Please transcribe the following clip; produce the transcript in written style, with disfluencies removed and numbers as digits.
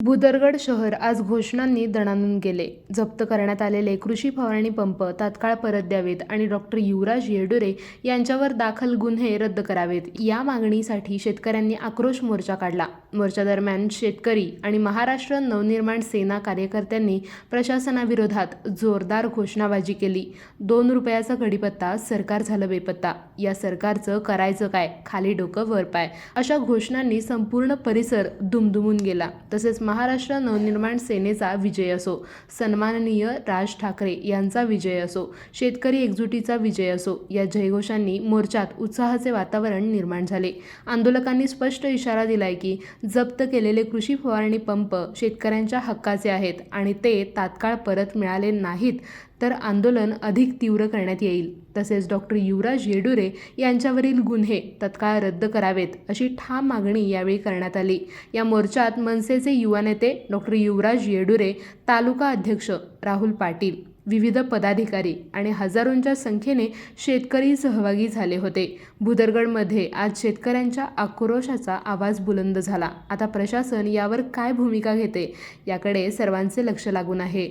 भुदरगड शहर आज घोषणांनी दणाणून गेले. जप्त करण्यात आलेले कृषी फवारणी पंप तात्काळ परत द्यावेत आणि डॉक्टर युवराज येडुरे यांच्यावर दाखल गुन्हे रद्द करावेत. या मागणीसाठी शेतकऱ्यांनी आक्रोश मोर्चा काढला. मोर्चादरम्यान शेतकरी आणि महाराष्ट्र नवनिर्माण सेना कार्यकर्त्यांनी प्रशासनाविरोधात जोरदार घोषणाबाजी केली. 2 रुपयाचा कढीपत्ता, सरकार झालं बेपत्ता, या सरकारचं करायचं काय, खाली डोकं वर पाय, अशा घोषणांनी संपूर्ण परिसर दुमदुमून गेला. तसेच महाराष्ट्र नवनिर्माण सेनेचा विजय असो, सन्माननीय राज ठाकरे यांचा विजय असो, शेतकरी एकजुटीचा विजय असो, या जयघोषांनी मोर्चात उत्साहाचे वातावरण निर्माण झाले. आंदोलकांनी स्पष्ट इशारा दिलाय की जप्त केलेले कृषी फवारणी पंप शेतकऱ्यांच्या हक्काचे आहेत आणि ते तात्काळ परत मिळाले नाहीत तर आंदोलन अधिक तीव्र करण्यात येईल. तसेच डॉक्टर युवराज येडुरे यांच्यावरील गुन्हे तत्काळ रद्द करावेत अशी ठाम मागणी यावेळी करण्यात आली. या मोर्चात मनसेचे युवा नेते डॉक्टर युवराज येडुरे, तालुका अध्यक्ष राहुल पाटील, विविध पदाधिकारी आणि हजारोंच्या संख्येने शेतकरी सहभागी झाले होते. भुदरगडमध्ये आज शेतकऱ्यांच्या आक्रोशाचा आवाज बुलंद झाला. आता प्रशासन यावर काय भूमिका घेते याकडे सर्वांचे लक्ष लागून आहे.